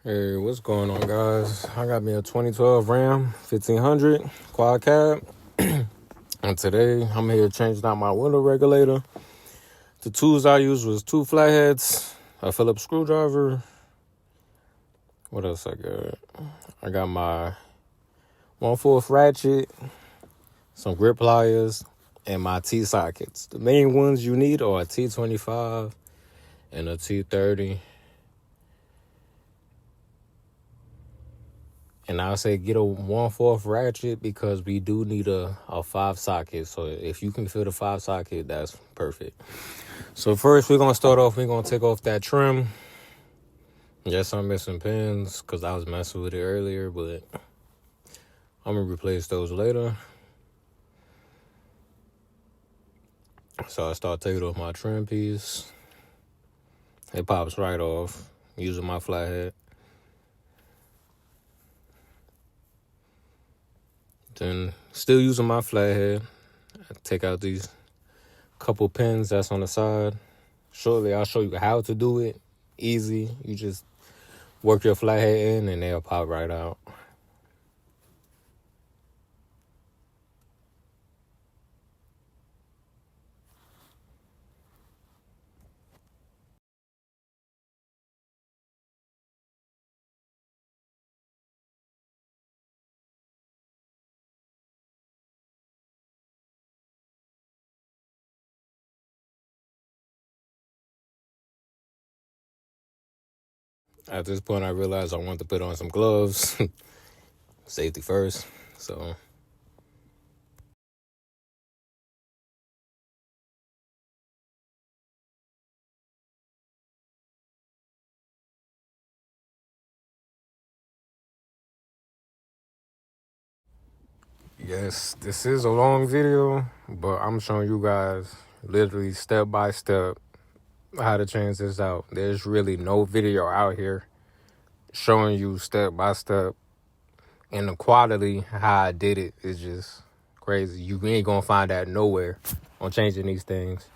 Hey, what's going on, guys? I got me a 2012 Ram 1500 quad cab, and today I'm here changing out my window regulator. The tools I used was two flatheads, a Phillips screwdriver. What else I got? I got my 1/4 ratchet, some grip pliers, and my T-sockets. The main ones you need are a T25 and a T30. And I'll say get a 1/4 ratchet because we do need a 5 socket. So if you can fit a 5 socket, that's perfect. So first we're gonna start off, we're gonna take off that trim. Yes, I'm missing pins because I was messing with it earlier, but I'm gonna replace those later. So I start taking off my trim piece. It pops right off using my flathead. Then still using my flathead, I take out these couple pins that's on the side. Shortly, I'll show you how to do it. Easy. You just work your flathead in and they'll pop right out. At this point, I realized I want to put on some gloves. Safety first. So yes, this is a long video, but I'm showing you guys literally step by step how to change this out. There's really no video out here showing you step by step, and the quality how I did it is just crazy. You ain't gonna find that nowhere on changing these things.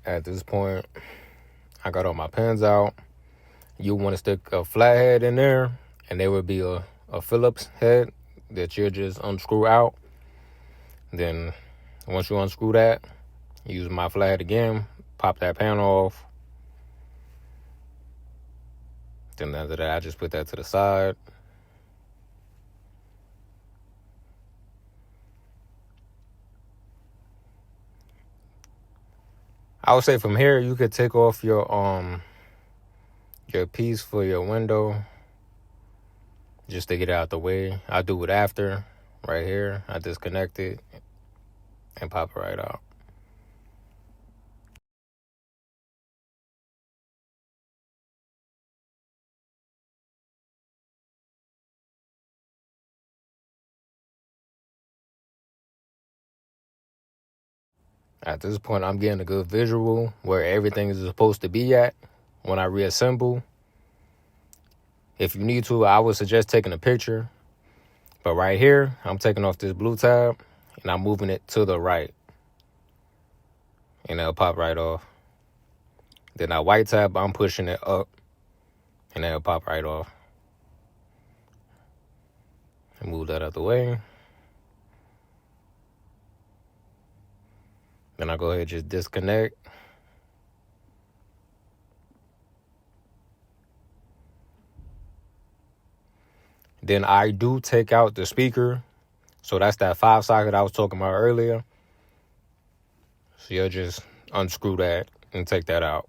At this point, I got all my pins out. You want to stick a flathead in there, and there would be a Phillips head that you'll just unscrew out. Then once you unscrew that, use my flathead again, pop that panel off. Then after that, I just put that to the side. I would say from here, you could take off your piece for your window just to get it out the way. I do it after, right here. I disconnect it and pop it right out. At this point, I'm getting a good visual where everything is supposed to be at when I reassemble. If you need to, I would suggest taking a picture. But right here, I'm taking off this blue tab and I'm moving it to the right. And it'll pop right off. Then that white tab, I'm pushing it up and it'll pop right off. And move that out the way. Then I go ahead and just disconnect. Then I do take out the speaker. So that's that 5 socket I was talking about earlier. So you'll just unscrew that and take that out.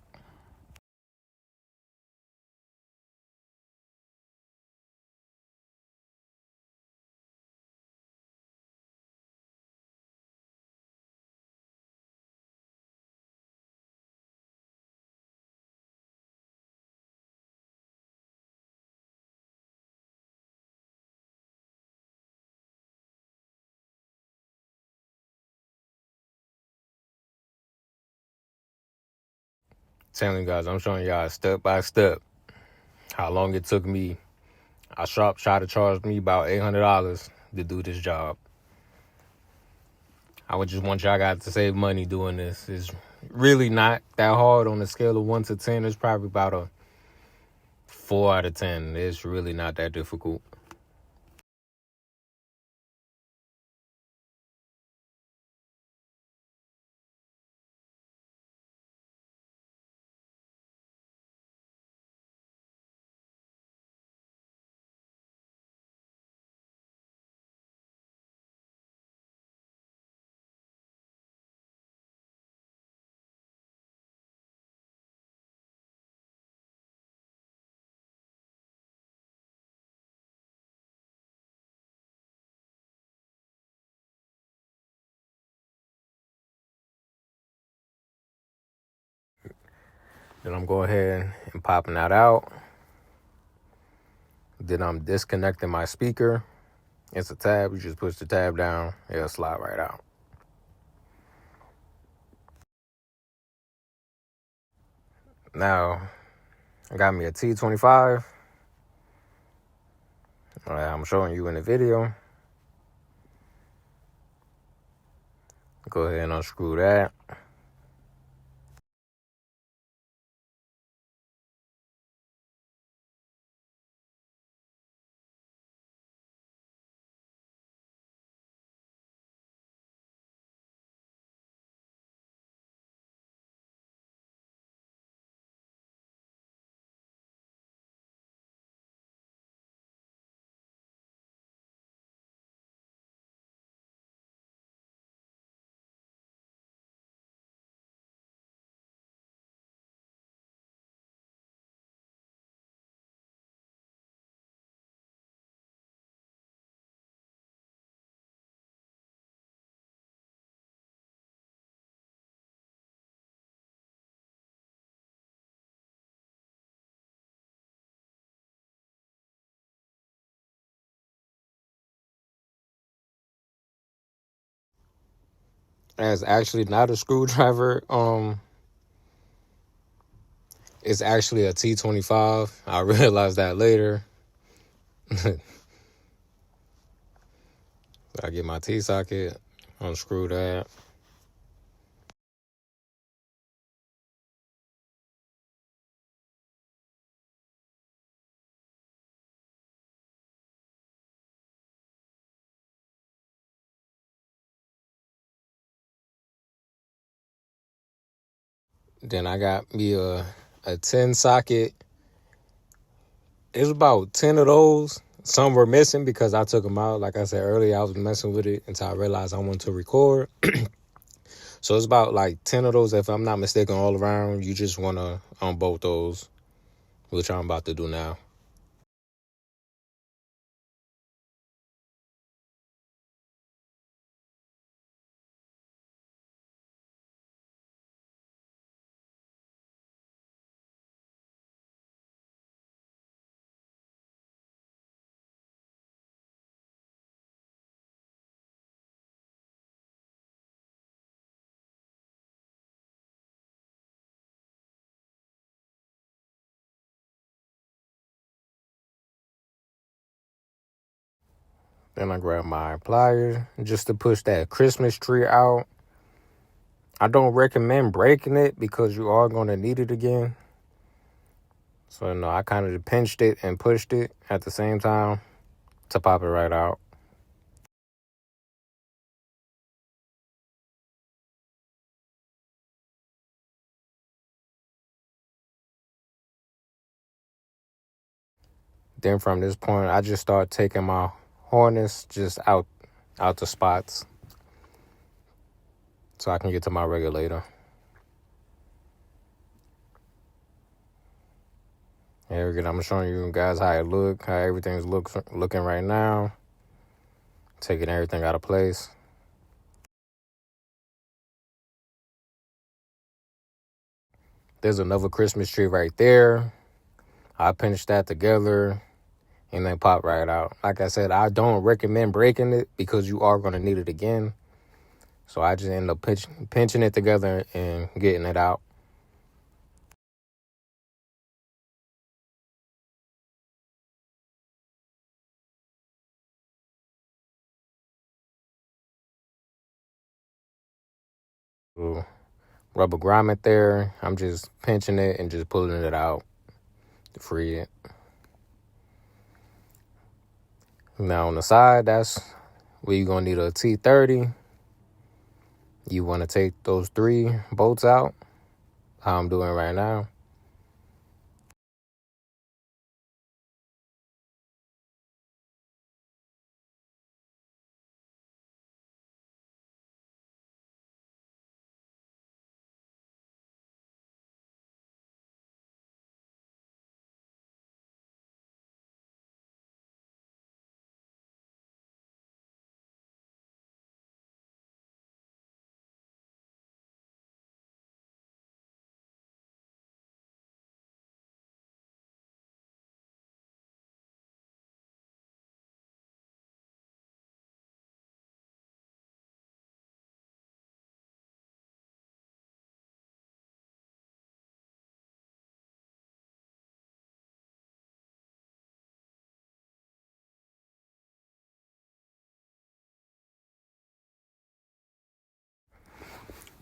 telling you guys, I'm showing y'all step by step how long it took me. A shop tried to charge me about $800 to do this job. I would just want y'all guys to save money doing this. It's really not that hard. On a scale of 1 to 10, it's probably about a 4 out of 10. It's really not that difficult. Then I'm going ahead and popping that out. Then I'm disconnecting my speaker. It's a tab. You just push the tab down. It'll slide right out. Now, I got me a T25. I'm showing you in the video. Go ahead and unscrew that. And it's actually not a screwdriver. It's actually a T25. I realized that later. I get my T-socket, unscrew that. Then I got me a 10 socket. It's about 10 of those. Some were missing because I took them out. Like I said earlier, I was messing with it until I realized I wanted to record. So it's about like 10 of those, if I'm not mistaken, all around. You just want to unbolt those, which I'm about to do now. Then I grab my pliers just to push that Christmas tree out. I don't recommend breaking it because you are going to need it again. So, no, I kind of pinched it and pushed it at the same time to pop it right out. Then from this point, I just start taking my harness just out the spots so I can get to my regulator. And again, I'm showing you guys how it look, how everything's looking right now. Taking everything out of place. There's another Christmas tree right there. I pinched that together and then pop right out. Like I said, I don't recommend breaking it because you are going to need it again. So I just end up pinching it together and getting it out. rubber grommet there. I'm just pinching it and just pulling it out to free it. Now on the side, that's where you're going to need a T30. You want to take those 3 bolts out, how I'm doing right now.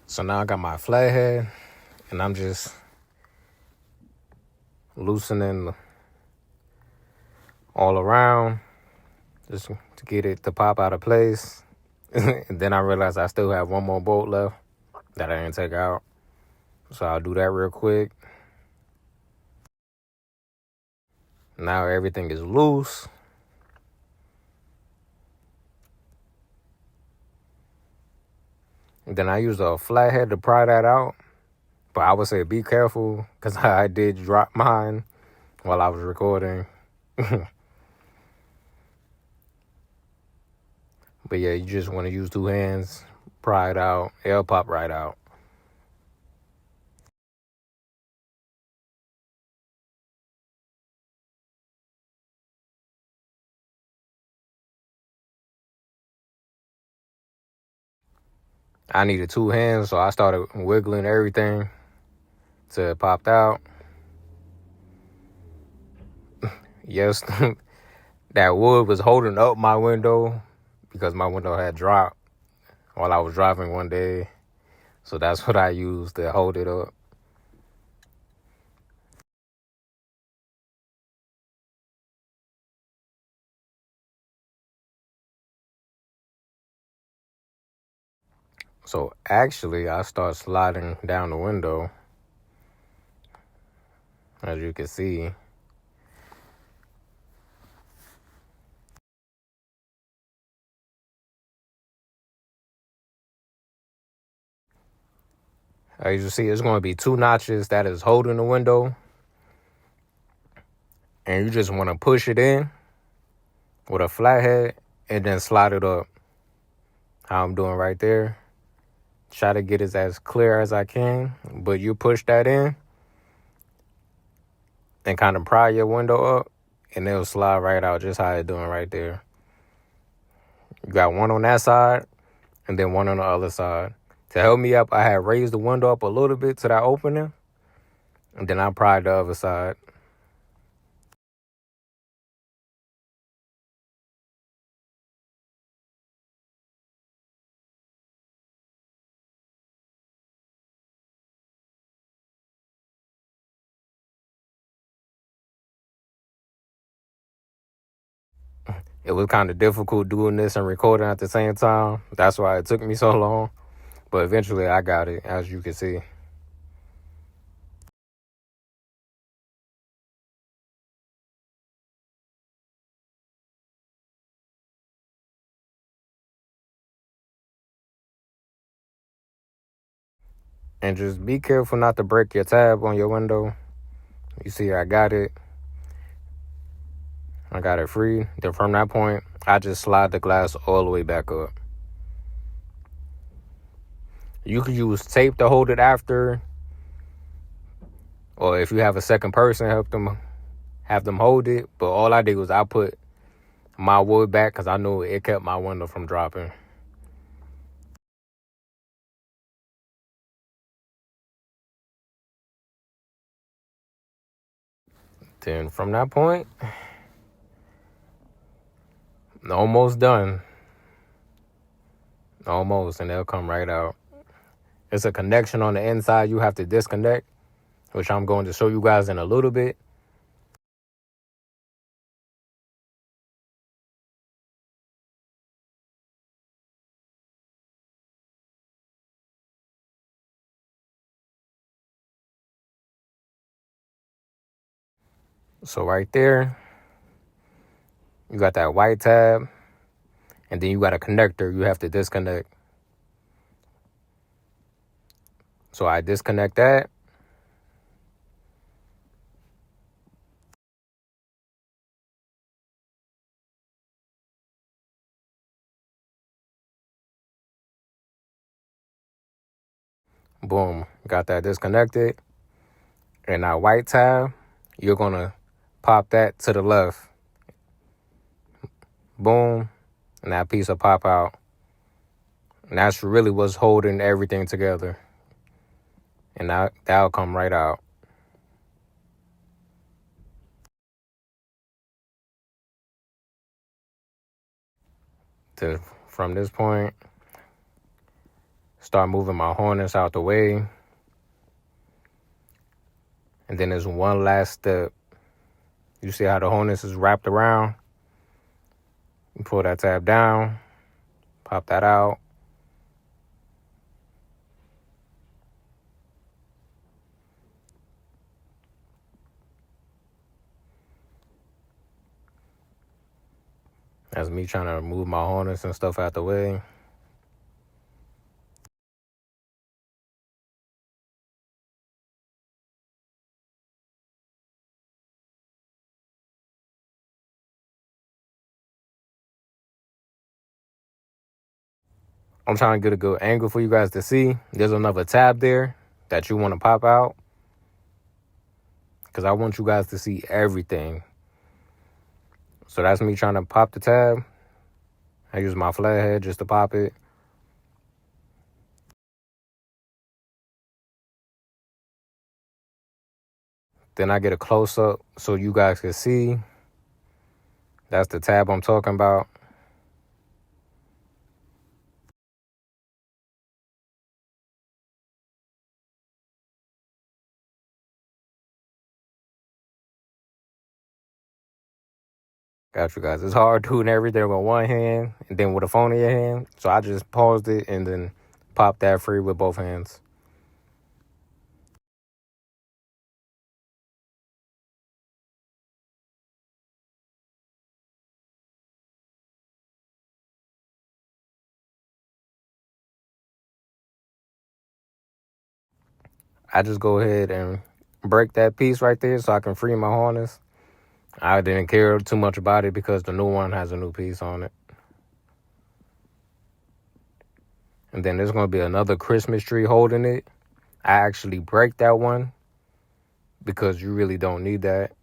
So now I got my flathead, and I'm just loosening all around just to get it to pop out of place. And then I realized I still have 1 more bolt left that I didn't take out. So I'll do that real quick. Now everything is loose. And then I use a flathead to pry that out. But I would say be careful, because I did drop mine while I was recording. But yeah, you just want to use 2 hands, pry it out. It'll pop right out. I needed 2 hands, so I started wiggling everything till it popped out. Yes, that wood was holding up my window because my window had dropped while I was driving one day. So that's what I used to hold it up. So actually, I start sliding down the window, as you can see. As you see, it's going to be 2 notches that is holding the window. And you just want to push it in with a flathead and then slide it up. How I'm doing right there. Try to get it as clear as I can. But you push that in and kind of pry your window up, and it'll slide right out just how it's doing right there. You got 1 on that side and then 1 on the other side. To help me up, I had raised the window up a little bit to that opening, and then I pried the other side. It was kind of difficult doing this and recording at the same time. That's why it took me so long. But eventually I got it, as you can see. And just be careful not to break your tab on your window. You see, I got it. I got it free. Then from that point, I just slide the glass all the way back up. You could use tape to hold it after. Or if you have a second person, have them hold it. But all I did was I put my wood back because I knew it kept my window from dropping. Then from that point, almost done. Almost, and they'll come right out. it's a connection on the inside you have to disconnect, which I'm going to show you guys in a little bit. So right there, you got that white tab, and then you got a connector you have to disconnect. So I disconnect that. Boom, got that disconnected. And that white tab, you're going to pop that to the left. Boom, and that piece will pop out. And that's really what's holding everything together. And that'll come right out. From this point, start moving my harness out the way. And then there's one last step. You see how the harness is wrapped around? You pull that tab down, pop that out. That's me trying to move my harness and stuff out the way. I'm trying to get a good angle for you guys to see. There's another tab there that you want to pop out, because I want you guys to see everything. So that's me trying to pop the tab. I use my flathead just to pop it. Then I get a close-up so you guys can see. That's the tab I'm talking about. Got you guys. It's hard doing everything with one hand and then with a phone in your hand. So I just paused it and then popped that free with both hands. I just go ahead and break that piece right there so I can free my harness. I didn't care too much about it because the new one has a new piece on it. And then there's going to be another Christmas tree holding it. I actually break that one because you really don't need that.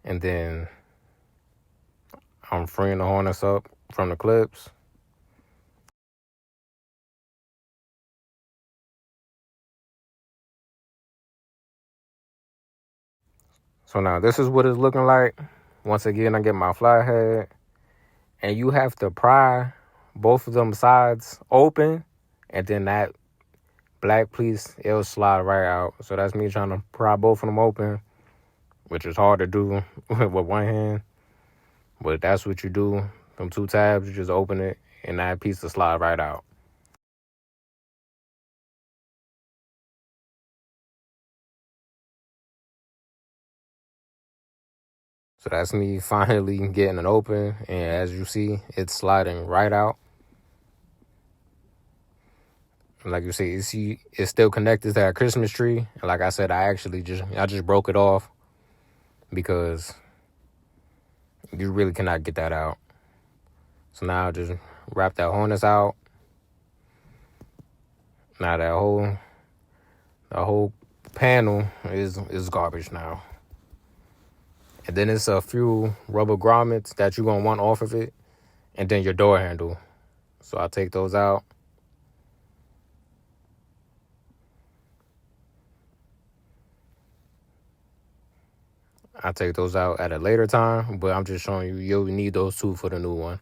And then I'm freeing the harness up from the clips. So now this is what it's looking like. Once again, I get my flathead. And you have to pry both of them sides open. And then that black piece, it'll slide right out. So that's me trying to pry both of them open, which is hard to do with one hand. But that's what you do. Them two tabs, you just open it, and that piece will slide right out. So that's me finally getting it open. And as you see, it's sliding right out. And like you see, it's still connected to that Christmas tree. And like I said, I just broke it off because you really cannot get that out. So now I just wrap that harness out. Now that whole panel is garbage now. And then it's a few rubber grommets that you're going to want off of it. And then your door handle. So I'll take those out. I'll take those out at a later time. But I'm just showing you, you'll need those two for the new one.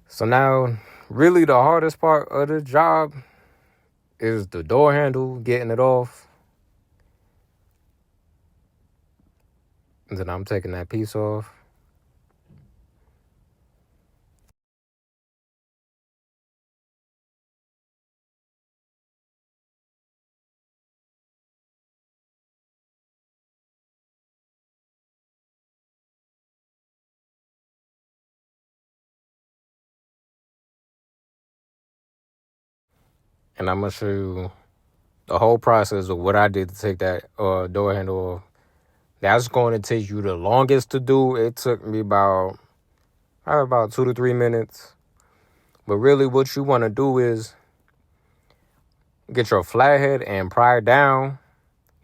So now really the hardest part of the job is the door handle, getting it off. And then I'm taking that piece off. And I'm going to show you the whole process of what I did to take that door handle off. That's going to take you the longest to do. It took me about 2 to 3 minutes. But really what you want to do is get your flathead and pry it down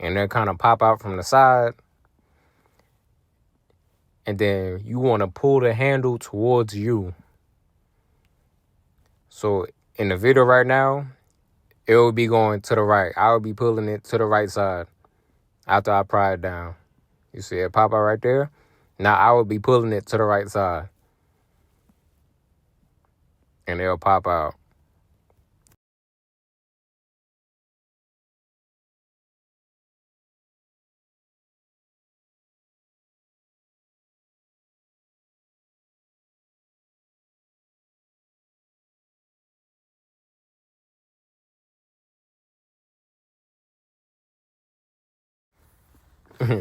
and then kind of pop out from the side. And then you want to pull the handle towards you. So in the video right now, it will be going to the right. I will be pulling it to the right side after I pry it down. You see it pop out right there? Now I will be pulling it to the right side. And it'll pop out.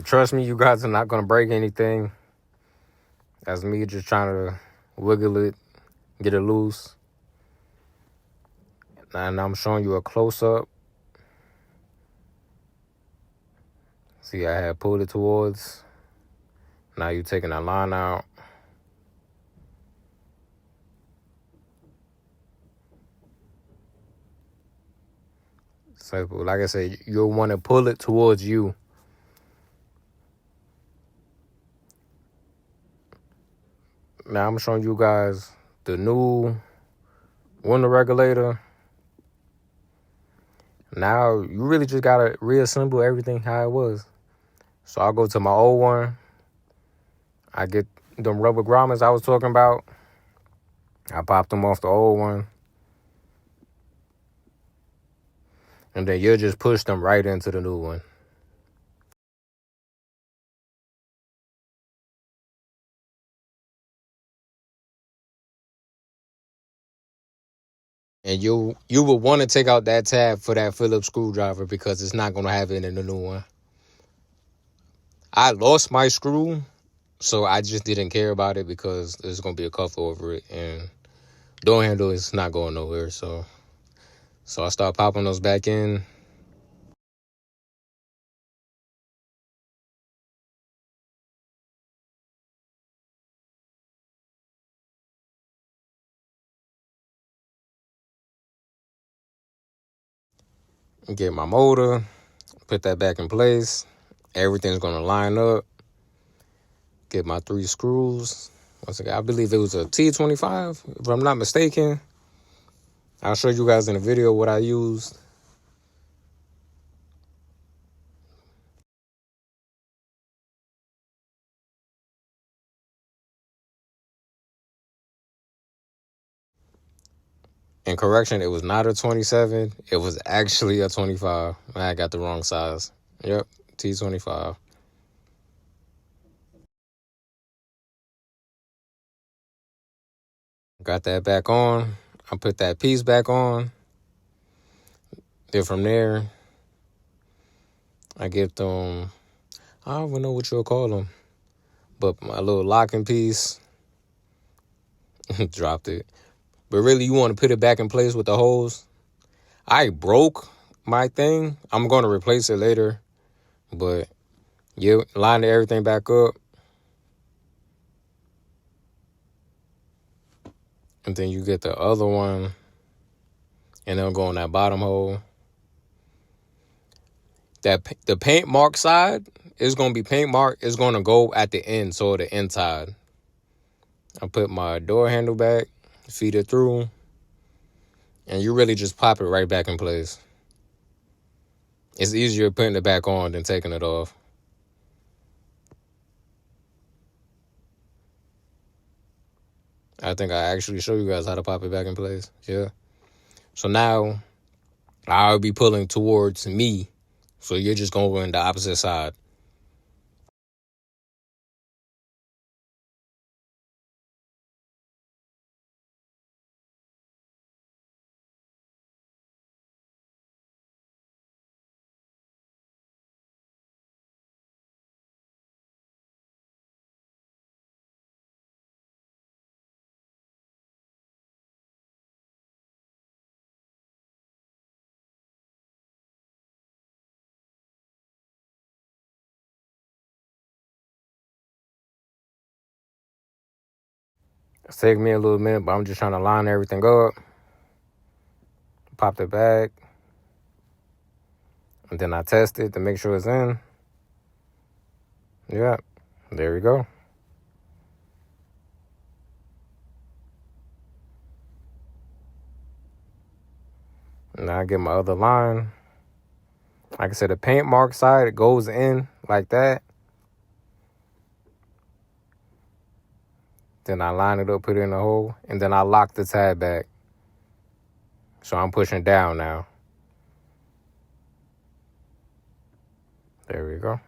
Trust me, you guys are not going to break anything. That's me just trying to wiggle it, get it loose. And I'm showing you a close-up. See, I had pulled it towards. Now you're taking that line out. So, like I said, you'll want to pull it towards you. Now I'm showing you guys the new window regulator. Now you really just gotta reassemble everything how it was. So I'll go to my old one. I get them rubber grommets I was talking about. I popped them off the old one. And then you'll just push them right into the new one. And you will want to take out that tab for that Phillips screwdriver because it's not going to have it in the new one. I lost my screw, so I just didn't care about it because there's going to be a cuff over it. And door handle is not going nowhere. So I start popping those back in. Get my motor, put that back in place. Everything's going to line up. Get my 3 screws. Once again, I believe it was a T25, if I'm not mistaken. I'll show you guys in the video what I used. In correction, it was not a 27. It was actually a 25. I got the wrong size. Yep, T25. Got that back on. I put that piece back on. Then from there, I get them, I don't even know what you'll call them, but my little locking piece. Dropped it. But really, you want to put it back in place with the hose. I broke my thing. I'm going to replace it later. But you line everything back up. And then you get the other one. And it'll go in that bottom hole. The paint mark side is going to be paint mark. It's going to go at the end, so the inside. I put my door handle back, feed it through, and you really just pop it right back in place. It's easier putting it back on than taking it off. I think I actually show you guys how to pop it back in place. Yeah. So now I'll be pulling towards me. So you're just going to go in the opposite side. It's taking me a little minute, but I'm just trying to line everything up. Pop it back. And then I test it to make sure it's in. Yeah. There we go. Now I get my other line. Like I said, the paint mark side, it goes in like that. Then I line it up, put it in the hole, and then I lock the tab back. So I'm pushing down now. There we go.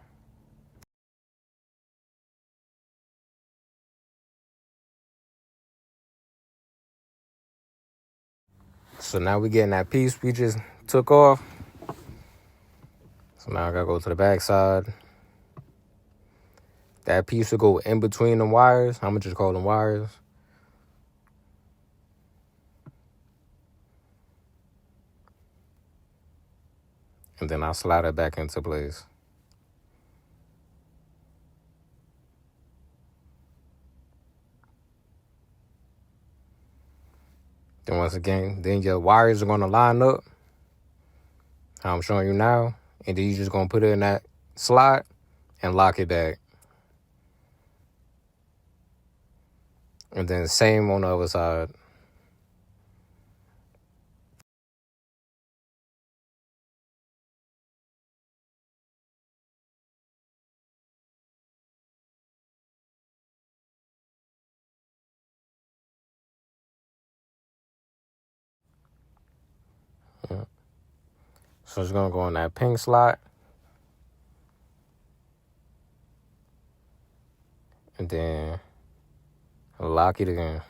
So now we getting that piece we just took off. So now I gotta go to the back side. That piece will go in between the wires. I'm gonna just call them wires. And then I slide it back into place. Then once again, then your wires are gonna line up. How I'm showing you now. And then you're just gonna put it in that slot and lock it back. And then same on the other side. Yeah. So it's gonna go in that pink slot. And then lock it again.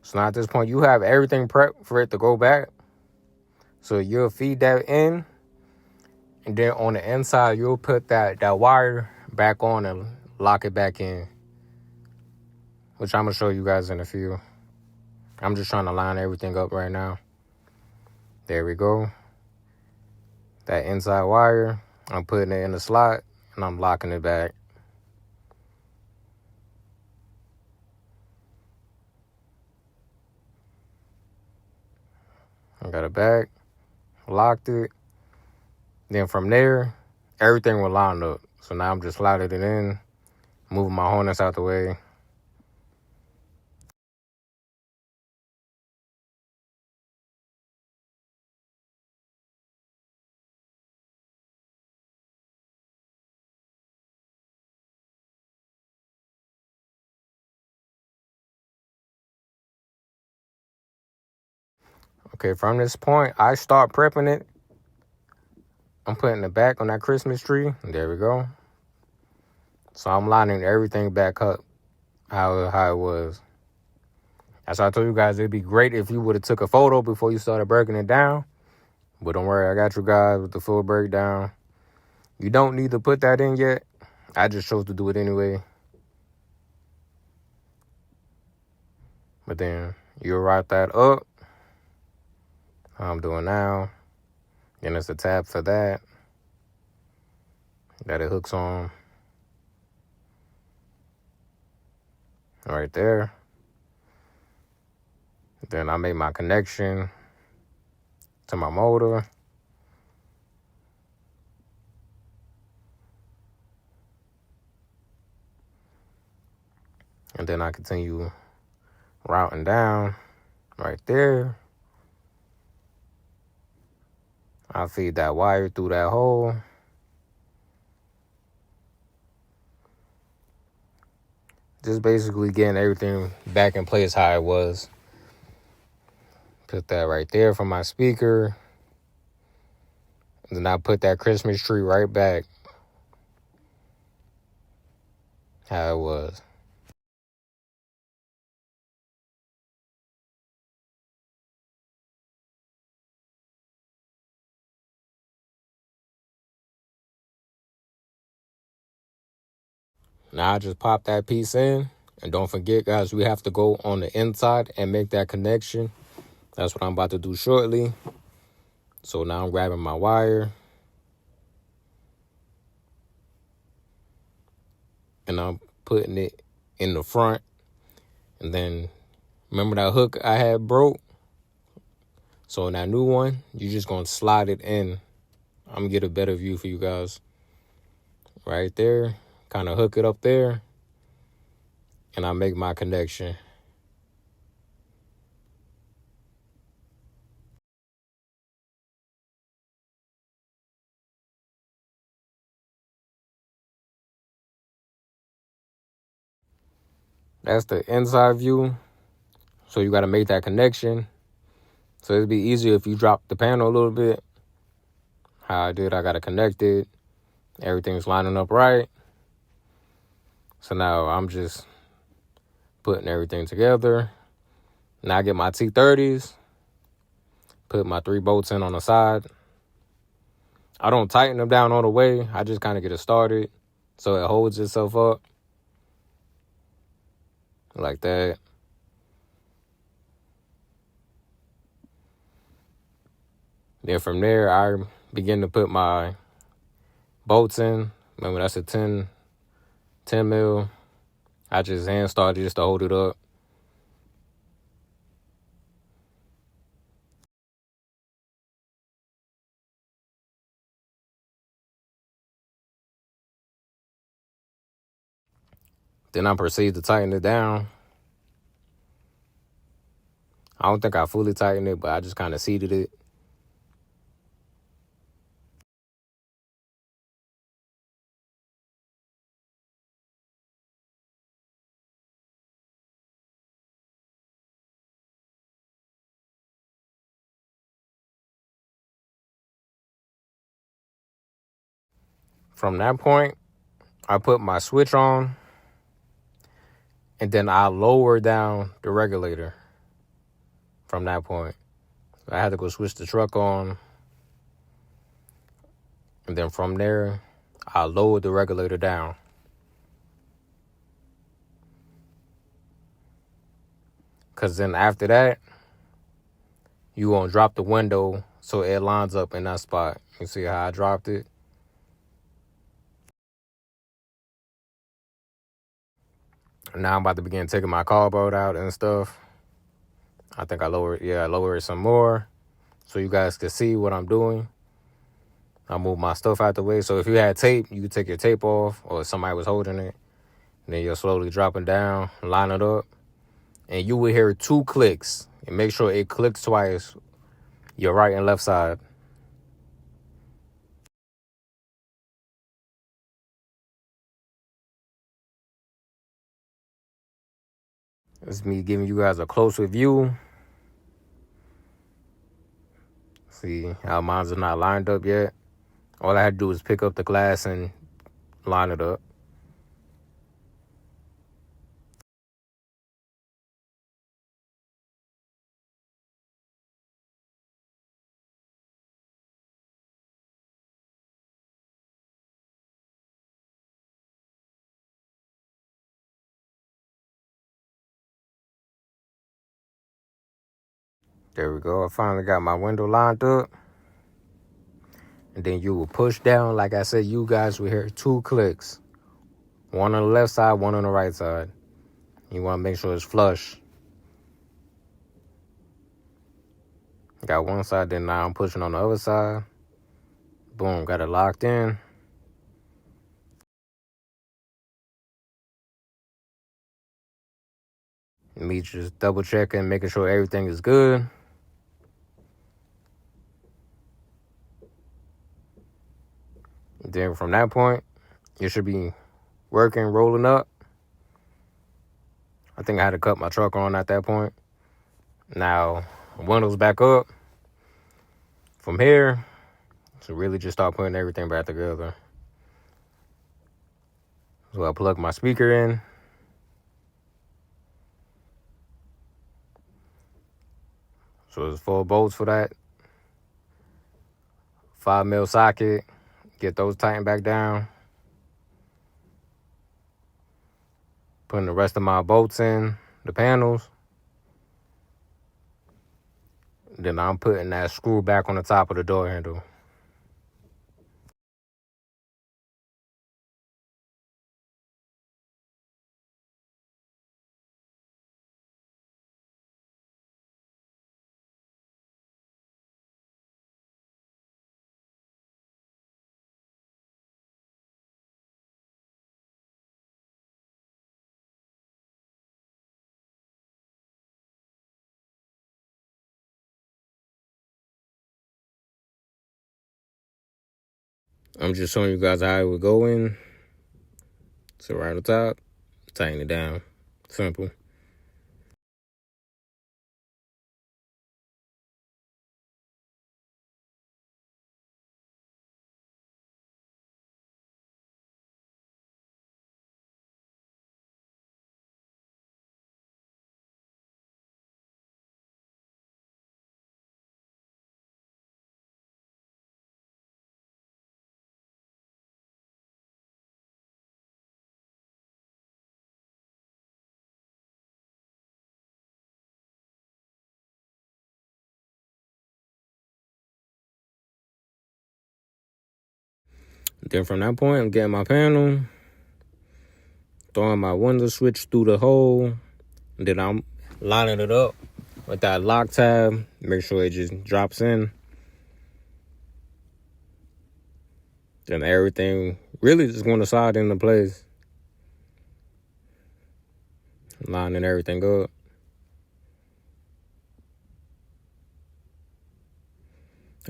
So now at this point, you have everything prepped for it to go back. So you'll feed that in. And then on the inside, you'll put that wire back on and lock it back in. Which I'm going to show you guys in a few. I'm just trying to line everything up right now. There we go. That inside wire, I'm putting it in the slot and I'm locking it back. I got it back, locked it. Then from there, everything will line up. So now I'm just sliding it in, moving my harness out the way. Okay, from this point, I start prepping it. I'm putting it back on that Christmas tree. There we go. So I'm lining everything back up how it was. That's why I told you guys it'd be great if you would have took a photo before you started breaking it down. But don't worry, I got you guys with the full breakdown. You don't need to put that in yet. I just chose to do it anyway. But then you'll write that up. How I'm doing now. Then there's a tab for that it hooks on. Right there. Then I make my connection. to my motor. And then I continue routing down right there. I feed that wire through that hole. Just basically getting everything back in place how it was. Put that right there for my speaker. And then I put that Christmas tree right back how it was. Now I just pop that piece in. And don't forget, guys, we have to go on the inside and make that connection. That's what I'm about to do shortly. So now I'm grabbing my wire. And I'm putting it in the front. And then, remember that hook I had broke? So in that new one, you're just going to slide it in. I'm going to get a better view for you guys. Right there. Kind of hook it up there. And I make my connection. That's the inside view. So you got to make that connection. So it'd be easier if you drop the panel a little bit. How I did, I got it connected. Everything's lining up right. So now I'm just putting everything together. Now I get my T30s. Put my 3 bolts in on the side. I don't tighten them down all the way. I just kind of get it started so it holds itself up. Like that. Then from there, I begin to put my bolts in. Remember, that's a 10 mil. I just hand started just to hold it up. Then I proceed to tighten it down. I don't think I fully tightened it, but I just kind of seated it. From that point, I put my switch on, and then I lower down the regulator from that point. I had to go switch the truck on, and then from there, I lowered the regulator down. Because then after that, you going to drop the window so it lines up in that spot. You see how I dropped it? Now I'm about to begin taking my cardboard out and stuff. I think I lower it some more so you guys can see what I'm doing. I move my stuff out the way. So if you had tape, you could take your tape off, or if somebody was holding it. And then you're slowly dropping down, line it up. And you will hear 2 clicks. And make sure it clicks twice, your right and left side. This is me giving you guys a closer view. See how mine's are not lined up yet. All I had to do was pick up the glass and line it up. There we go. I finally got my window lined up. And then you will push down. Like I said, you guys will hear 2 clicks. One on the left side, one on the right side. You want to make sure it's flush. Got one side, then now I'm pushing on the other side. Boom, got it locked in. Me just double checking, making sure everything is good. Then from that point, it should be working, rolling up. I think I had to cut my truck on at that point. Now, windows back up. From here, to really just start putting everything back together. So I plug my speaker in. So there's 4 bolts for that. 5mm socket. Get those tightened back down. Putting the rest of my bolts in the panels. Then I'm putting that screw back on the top of the door handle. I'm just showing you guys how it would go in. So right on the top, tighten it down. Simple. Then from that point, I'm getting my panel, throwing my window switch through the hole, and then I'm lining it up with that lock tab. Make sure it just drops in. Then everything really just going to slide into place. Lining everything up.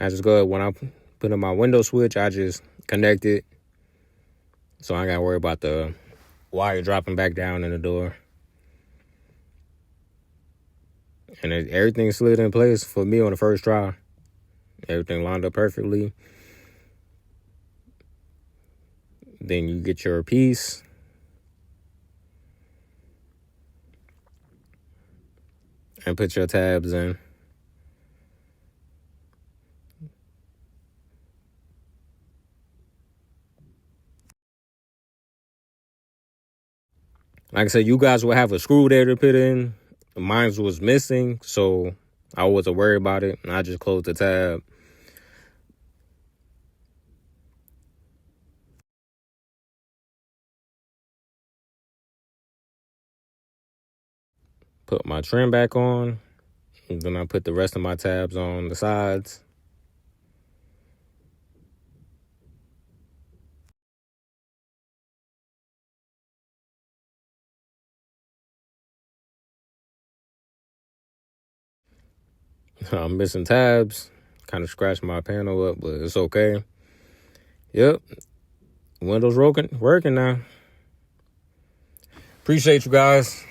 I just go, when I put in my window switch, I just connect it. So I ain't got to worry about the wire dropping back down in the door. And everything slid in place for me on the first try. Everything lined up perfectly. Then you get your piece. And put your tabs in. Like I said, you guys will have a screw there to put in. Mine was missing, so I wasn't worried about it. And I just closed the tab. Put my trim back on. And then I put the rest of my tabs on the sides. I'm missing tabs. Kind of scratched my panel up, but it's okay. Yep. Windows working now. Appreciate you guys.